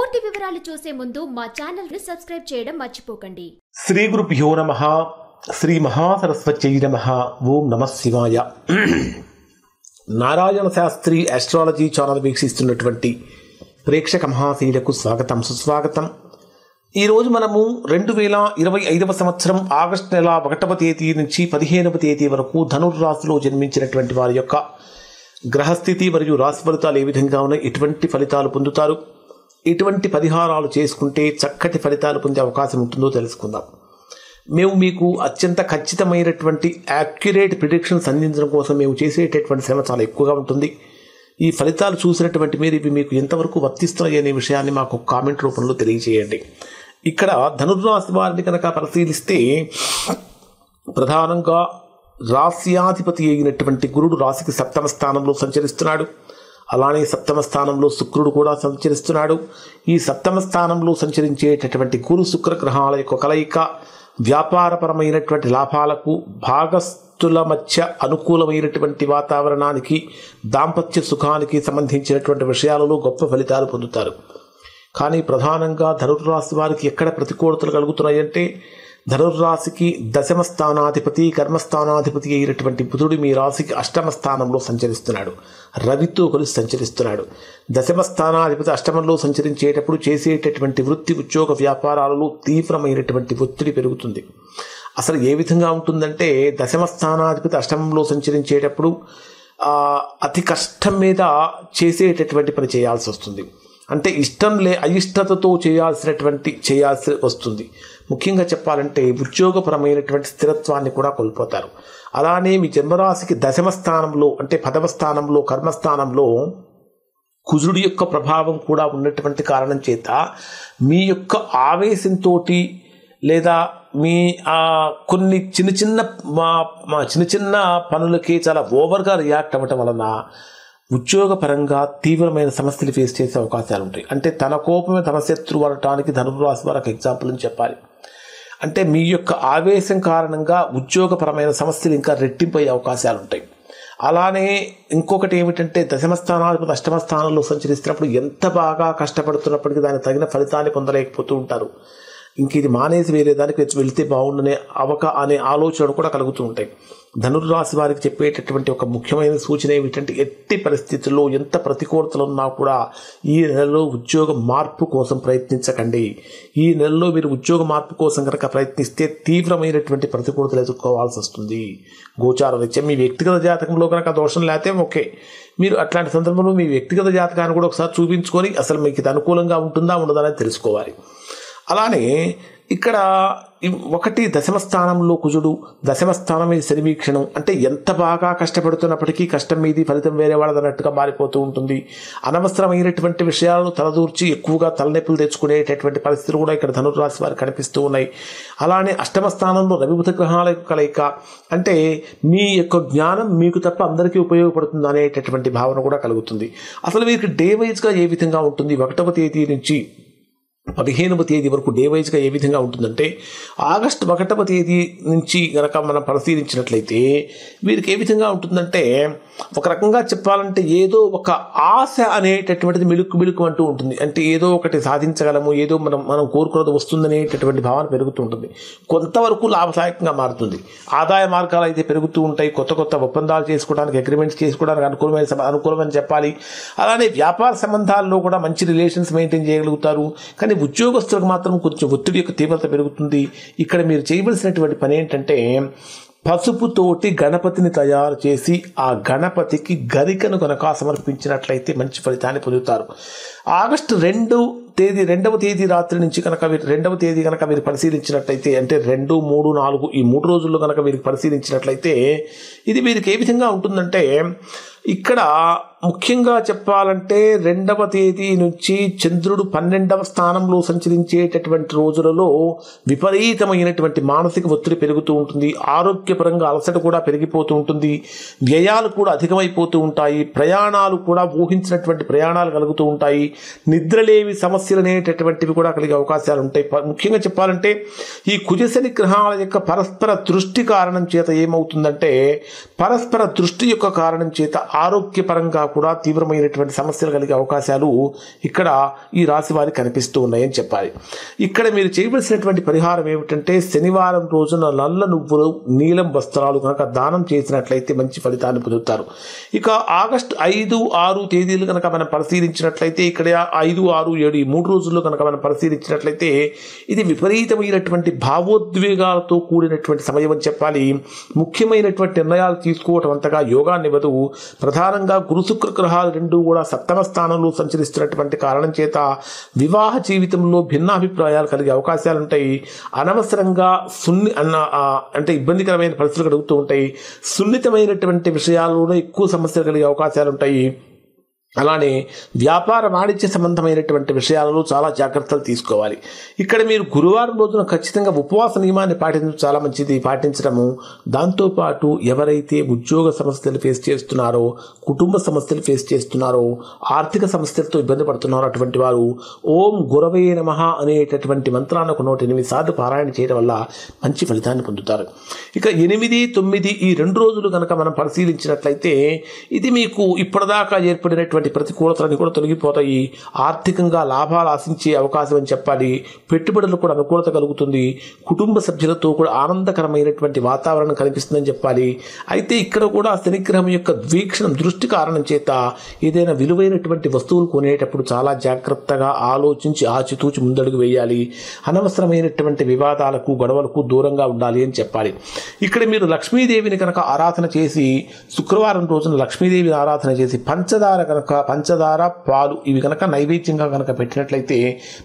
పూర్తి వివరాలు చూసే ముందు మా ఛానల్ ని సబ్స్క్రైబ్ చేయడం మర్చిపోకండి. శ్రీ గురుభ్యో నమః. శ్రీ మహాసరస్వత్యై నమః. ఓం నమః శివాయ. నారాయణ శాస్త్రి ఆస్ట్రాలజీ ఛానల్ వీక్షిస్తున్నటువంటి ప్రేక్షక మహాశీలకు స్వాగతం, సుస్వాగతం. ఈరోజు మనము 2025 సంవత్సరం ఆగస్టు నెల 1వ తేదీ నుంచి 15వ తేదీ వరకు ధనుర్రాశిలో జన్మించినటువంటి వారి యొక్క గ్రహస్థితి మరియు రాశి ఫలితాలు ఏ విధంగా ఉన్నాయి, ఎటువంటి ఫలితాలు పొందుతారు, ఎటువంటి పరిహారాలు చేసుకుంటే చక్కటి ఫలితాలు పొందే అవకాశం ఉంటుందో తెలుసుకుందాం. మేము మీకు అత్యంత ఖచ్చితమైనటువంటి యాక్యురేట్ ప్రిడిక్షన్స్ అందించడం కోసం మేము చేసేటటువంటి శ్రమ చాలా ఎక్కువగా ఉంటుంది. ఈ ఫలితాలు చూసినటువంటి మీరు ఇవి మీకు ఎంతవరకు వర్తిస్తున్నాయి అనే విషయాన్ని మాకు కామెంట్ రూపంలో తెలియజేయండి. ఇక్కడ ధనుర్రాశి వారిని కనుక పరిశీలిస్తే ప్రధానంగా రాశ్యాధిపతి అయినటువంటి గురుడు రాశికి 7వ స్థానంలో సంచరిస్తున్నాడు. అలానే 7వ స్థానంలో శుక్రుడు కూడా సంచరిస్తున్నాడు. ఈ 7వ స్థానంలో సంచరించేటటువంటి గురు శుక్ర గ్రహాల యొక్క కలయిక వ్యాపారపరమైనటువంటి లాభాలకు, భాగస్థుల మధ్య అనుకూలమైనటువంటి వాతావరణానికి, దాంపత్య సుఖానికి సంబంధించినటువంటి విషయాలలో గొప్ప ఫలితాలు పొందుతారు. కానీ ప్రధానంగా ధనుర్రాశి వారికి ఎక్కడ ప్రతికూలతలు కలుగుతున్నాయంటే, ధనుర్రాశికి 10వ స్థానాధిపతి, కర్మస్థానాధిపతి అయినటువంటి బుధుడు మీ రాశికి 8వ స్థానంలో సంచరిస్తున్నాడు. రవితో కలిసి సంచరిస్తున్నాడు. 10వ స్థానాధిపతి 8మంలో సంచరించేటప్పుడు చేసేటటువంటి వృత్తి, ఉద్యోగ వ్యాపారాలలో తీవ్రమైనటువంటి ఒత్తిడి పెరుగుతుంది. అసలు ఏ విధంగా ఉంటుందంటే, 10వ స్థానాధిపతి 8మంలో సంచరించేటప్పుడు అతి కష్టం మీద చేసేటటువంటి పని చేయాల్సి వస్తుంది. అంటే అయిష్టతతో చేయాల్సి వస్తుంది. ముఖ్యంగా చెప్పాలంటే ఉద్యోగపరమైనటువంటి స్థిరత్వాన్ని కూడా కోల్పోతారు. అలానే మీ జన్మరాశికి 10వ స్థానంలో అంటే 10వ స్థానంలో కర్మస్థానంలో కుజుడి యొక్క ప్రభావం కూడా ఉన్నటువంటి కారణం చేత మీ యొక్క ఆవేశంతో లేదా మీ కొన్ని చిన్న చిన్న పనులకి చాలా ఓవర్గా రియాక్ట్ అవ్వటం వలన ఉద్యోగపరంగా తీవ్రమైన సమస్యలు ఫేస్ చేసే అవకాశాలు ఉంటాయి. అంటే తన కోపమే తన శత్రువు అనటానికి ధనుర్రాశి వారికి ఎగ్జాంపుల్ అని చెప్పాలి. అంటే మీ యొక్క ఆవేశం కారణంగా ఉద్యోగపరమైన సమస్యలు ఇంకా రెట్టింపయ్యే అవకాశాలు ఉంటాయి. అలానే ఇంకొకటి ఏమిటంటే, 10వ స్థానాధిపతి 8వ స్థానంలో సంచరిస్తున్నప్పుడు ఎంత బాగా కష్టపడుతున్నప్పటికీ దానికి తగిన ఫలితాన్ని పొందలేకపోతూ ఉంటారు. ఇంక ఇది మానేసి వేరే దానికి వెళితే బాగుండనే అనే ఆలోచనలు కూడా కలుగుతూ ఉంటాయి. ధనుర్రాశి వారికి చెప్పేటటువంటి ఒక ముఖ్యమైన సూచన ఏమిటంటే, ఎట్టి పరిస్థితుల్లో ఎంత ప్రతికూలతలు ఉన్నా కూడా ఈ నెలలో ఉద్యోగ మార్పు కోసం ప్రయత్నించకండి. ఈ నెలలో మీరు ఉద్యోగ మార్పు కోసం కనుక ప్రయత్నిస్తే తీవ్రమైనటువంటి ప్రతికూలతలు ఎదుర్కోవాల్సి వస్తుంది. గోచార రీత్యా మీ వ్యక్తిగత జాతకంలో కనుక దోషం లేతే ఓకే, మీరు అట్లాంటి సందర్భంలో మీ వ్యక్తిగత జాతకాన్ని కూడా ఒకసారి చూపించుకొని అసలు మీకు ఇది అనుకూలంగా ఉంటుందా ఉండదా అని తెలుసుకోవాలి. అలానే ఇక్కడ 10వ స్థానంలో కుజుడు, 10వ స్థానం మీద శని వీక్షణం. అంటే ఎంత బాగా కష్టపడుతున్నప్పటికీ కష్టం మీది, ఫలితం వేరే వాళ్ళదన్నట్టుగా మారిపోతూ ఉంటుంది. అనవసరమైనటువంటి విషయాలను తలదూర్చి ఎక్కువగా తలనొప్పులు తెచ్చుకునేటటువంటి పరిస్థితులు కూడా ఇక్కడ ధనుర్రాశి వారికి కనిపిస్తూ ఉన్నాయి. అలానే 8వ స్థానంలో రవి బుధ గ్రహాల కలయిక. అంటే మీ యొక్క జ్ఞానం మీకు తప్ప అందరికీ ఉపయోగపడుతుంది అనేటటువంటి భావన కూడా కలుగుతుంది. అసలు వీరికి డే వైజ్గా ఏ విధంగా ఉంటుంది, 1వ తేదీ నుంచి 15వ తేదీ వరకు డే వైజ్గా ఏ విధంగా ఉంటుందంటే, ఆగస్టు 1వ తేదీ నుంచి కనుక మనం పరిశీలించినట్లయితే వీరికి ఏ విధంగా ఉంటుందంటే, ఒక రకంగా చెప్పాలంటే ఏదో ఒక ఆశ అనేటటువంటిది మిలుకు అంటూ ఉంటుంది. అంటే ఏదో ఒకటి సాధించగలము, ఏదో మనం కోరుకున్నది వస్తుందనేటటువంటి భావన పెరుగుతూ ఉంటుంది. కొంతవరకు లాభదాయకంగా మారుతుంది. ఆదాయ మార్గాలు అయితే పెరుగుతూ ఉంటాయి. కొత్త ఒప్పందాలు చేసుకోవడానికి, అగ్రిమెంట్స్ చేసుకోవడానికి అనుకూలమని చెప్పాలి. అలానే వ్యాపార సంబంధాల్లో కూడా మంచి రిలేషన్స్ మెయింటైన్ చేయగలుగుతారు. కానీ ఉద్యోగస్తులకు మాత్రం కొంచెం ఒత్తిడి యొక్క తీవ్రత పెరుగుతుంది. ఇక్కడ మీరు చేయవలసినటువంటి పని ఏంటంటే, పసుపుతోటి గణపతిని తయారు చేసి ఆ గణపతికి గరికను కనుక సమర్పించినట్లయితే మంచి ఫలితాన్ని పొందుతారు. ఆగస్టు 2వ తేదీ రాత్రి నుంచి కనుక 2వ తేదీ కనుక మీరు పరిశీలించినట్లయితే, అంటే 2, 3, 4 ఈ 3 రోజుల్లో కనుక మీరు పరిశీలించినట్లయితే ఇది వీరికి ఏ విధంగా ఉంటుందంటే, ఇక్కడ ముఖ్యంగా చెప్పాలంటే 2వ తేదీ నుంచి చంద్రుడు 12వ స్థానంలో సంచరించేటటువంటి రోజులలో విపరీతమైనటువంటి మానసిక ఒత్తిడి పెరుగుతూ ఉంటుంది. ఆరోగ్యపరంగా అలసట కూడా పెరిగిపోతూ ఉంటుంది. వ్యయాలు కూడా అధికమైపోతూ ఉంటాయి. ప్రయాణాలు కూడా ఊహించినటువంటి ప్రయాణాలు కలుగుతూ ఉంటాయి. నిద్రలేమి సమస్య సమస్యలు అనేటటువంటివి కూడా కలిగే అవకాశాలు ఉంటాయి. ముఖ్యంగా చెప్పాలంటే ఈ కుజశని గ్రహాల యొక్క పరస్పర దృష్టి కారణం చేత ఏమవుతుందంటే, పరస్పర దృష్టి యొక్క కారణం చేత ఆరోగ్యపరంగా కూడా తీవ్రమైనటువంటి సమస్యలు కలిగే అవకాశాలు ఇక్కడ ఈ రాశి వారికి కనిపిస్తూ ఉన్నాయని చెప్పాలి. ఇక్కడ మీరు చేయవలసినటువంటి పరిహారం ఏమిటంటే, శనివారం రోజున నల్ల నువ్వులు నీలం వస్త్రాలు కనుక దానం చేసినట్లయితే మంచి ఫలితాన్ని పొందుతారు. ఇక ఆగస్టు 5, 6 తేదీలు కనుక మనం పరిశీలించినట్లయితే, ఇక్కడ 5, 6, 7 ఈ 3 రోజుల్లో కనుక మనం పరిశీలించినట్లయితే ఇది విపరీతమైనటువంటి భావోద్వేగాలతో కూడినటువంటి సమయం అని చెప్పాలి. ముఖ్యమైనటువంటి నిర్ణయాలు తీసుకోవటం అంతగా యోగాన్ని ఇవ్వదు. ప్రధానంగా గురు శుక్ర గ్రహాలు రెండూ కూడా సప్తమ స్థానంలో సంచరిస్తున్నటువంటి కారణం చేత వివాహ జీవితంలో భిన్నాభిప్రాయాలు కలిగే అవకాశాలు ఉంటాయి. అనవసరంగా అంటే ఇబ్బందికరమైన పరిస్థితులు కలుగుతూ ఉంటాయి. సున్నితమైనటువంటి విషయాల్లోనే ఎక్కువ సమస్యలు కలిగే అవకాశాలు ఉంటాయి. అలానే వ్యాపార వాణిజ్య సంబంధమైనటువంటి విషయాలలో చాలా జాగ్రత్తలు తీసుకోవాలి. ఇక్కడ మీరు గురువారం రోజున ఖచ్చితంగా ఉపవాస నియమాన్ని పాటించడం చాలా మంచిది. పాటించడము దాంతోపాటు ఎవరైతే ఉద్యోగ సమస్యలు ఫేస్ చేస్తున్నారో, కుటుంబ సమస్యలు ఫేస్ చేస్తున్నారో, ఆర్థిక సమస్యలతో ఇబ్బంది పడుతున్నారో అటువంటి వారు ఓం గురవే నమః అనేటటువంటి మంత్రాన్ని 108 సార్లు పారాయణ చేయడం వల్ల మంచి ఫలితాన్ని పొందుతారు. ఇక 8, 9 ఈ 2 రోజులు కనుక మనం పరిశీలించినట్లయితే ఇది మీకు ఇప్పటిదాకా ఏర్పడినటువంటి ప్రతికూలతలన్నీ కూడా తొలగిపోతాయి. ఆర్థికంగా లాభాలు ఆశించే అవకాశం అని చెప్పాలి. పెట్టుబడులు కూడా అనుకూలత కలుగుతుంది. కుటుంబ సభ్యులతో కూడా ఆనందకరమైనటువంటి వాతావరణం కనిపిస్తుందని చెప్పాలి. అయితే ఇక్కడ కూడా శనిగ్రహం యొక్క వీక్షణం దృష్టి కారణం చేత ఏదైనా విలువైనటువంటి వస్తువులు కొనేటప్పుడు చాలా జాగ్రత్తగా ఆలోచించి ఆచితూచి ముందడుగు వేయాలి. అనవసరమైనటువంటి వివాదాలకు గొడవలకు దూరంగా ఉండాలి అని చెప్పాలి. ఇక్కడ మీరు లక్ష్మీదేవిని కనుక ఆరాధన చేసి, శుక్రవారం రోజున లక్ష్మీదేవిని ఆరాధన చేసి పంచదార పాలు ఇవి కనుక నైవేద్యంగా కనుక పెట్టినట్లయితే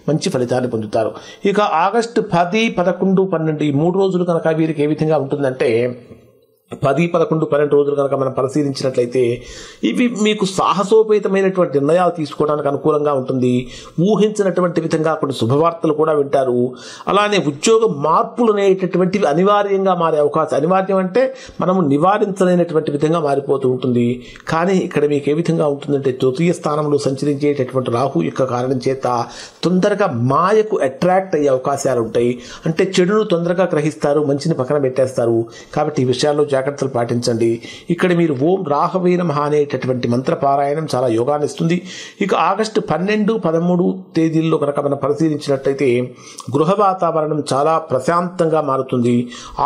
మంచి ఫలితాన్ని పొందుతారు. ఇక ఆగస్టు 10, 11, 12 ఈ 3 రోజులు కనుక వీరికి ఏ విధంగా ఉంటుందంటే, 10, 11, 12 రోజులు కనుక మనం పరిశీలించినట్లయితే ఇవి మీకు సాహసోపేతమైనటువంటి నిర్ణయాలు తీసుకోవడానికి అనుకూలంగా ఉంటుంది. ఊహించినటువంటి విధంగా కొన్ని శుభవార్తలు కూడా వింటారు. అలానే ఉద్యోగ మార్పులు అనేటటువంటివి అనివార్యంగా మారే అవకాశం, అనివార్యం అంటే మనము నివారించలేనటువంటి విధంగా మారిపోతూ ఉంటుంది. కానీ ఇక్కడ మీకు ఏ విధంగా ఉంటుందంటే, తృతీయ స్థానంలో సంచరించేటటువంటి రాహు యొక్క కారణం చేత తొందరగా మాయకు అట్రాక్ట్ అయ్యే అవకాశాలు ఉంటాయి. అంటే చెడును తొందరగా గ్రహిస్తారు, మంచిని పక్కన పెట్టేస్తారు. కాబట్టి ఈ విషయాల్లో జాగ్రత్తలు పాటించండి. ఇక్కడ మీరు ఓం రాహవే నమః అనేటటువంటి మంత్ర పారాయణం చాలా యోగాన్ని ఇస్తుంది. ఇక ఆగస్టు 12, 13 తేదీల్లో కనుక మనం పరిశీలించినట్లయితే గృహ వాతావరణం చాలా ప్రశాంతంగా మారుతుంది.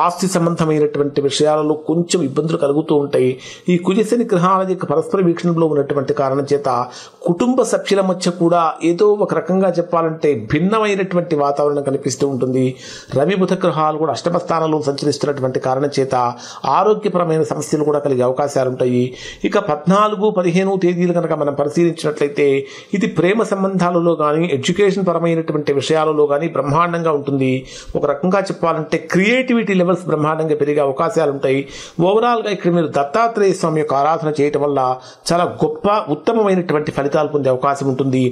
ఆస్తి సంబంధమైనటువంటి విషయాలలో కొంచెం ఇబ్బందులు కలుగుతూ ఉంటాయి. ఈ కుజశని గ్రహాల యొక్క పరస్పర వీక్షణంలో ఉన్నటువంటి కారణం చేత కుటుంబ సభ్యుల మధ్య కూడా ఏదో ఒక రకంగా చెప్పాలంటే భిన్నమైనటువంటి వాతావరణం కనిపిస్తూ ఉంటుంది. రవి బుధ గ్రహాలు కూడా అష్టమ స్థానంలో సంచరిస్తున్నటువంటి కారణం చేత ఆరోగ్యపరమైన సమస్యలు కూడా కలిగే అవకాశాలు ఉంటాయి. ఇక 14, 15 తేదీలు కనుక మనం పరిశీలించినట్లయితే ఇది ప్రేమ సంబంధాలలో కానీ, ఎడ్యుకేషన్ పరమైనటువంటి విషయాలలో కానీ బ్రహ్మాండంగా ఉంటుంది. ఒక రకంగా చెప్పాలంటే క్రియేటివిటీ లెవెల్స్ బ్రహ్మాండంగా పెరిగే అవకాశాలు ఉంటాయి. ఓవరాల్గా ఇక్కడ మీరు దత్తాత్రేయ స్వామి యొక్క ఆరాధన చేయటం వల్ల చాలా గొప్ప ఉత్తమమైనటువంటి ఫలితాలు పొందే అవకాశం ఉంటుంది.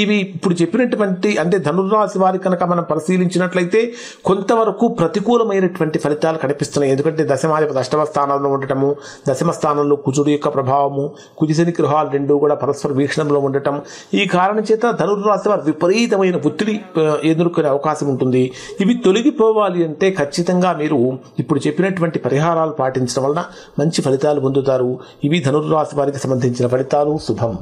ఇవి ఇప్పుడు చెప్పినటువంటి అంటే ధనుర్రాశి వారికి కనుక మనం పరిశీలించినట్లయితే కొంతవరకు ప్రతికూలమైనటువంటి ఫలితాలు కనిపిస్తున్నాయి. ఎందుకంటే దశమాధిపతి అష్టమ స్థానంలో ఉండటము, దశమ స్థానంలో కుజుడు యొక్క ప్రభావము, కుజశని గ్రహాలు రెండూ కూడా పరస్పర వీక్షణంలో ఉండటం, ఈ కారణం చేత ధనుర్రాశి వారు విపరీతమైన ఒత్తిడి ఎదుర్కొనే అవకాశం ఉంటుంది. ఇవి తొలగిపోవాలి అంటే ఖచ్చితంగా మీరు ఇప్పుడు చెప్పినటువంటి పరిహారాలు పాటించడం వలన మంచి ఫలితాలు పొందుతారు. ఇవి ధనుర్రాశి వారికి సంబంధించిన ఫలితాలు. శుభం.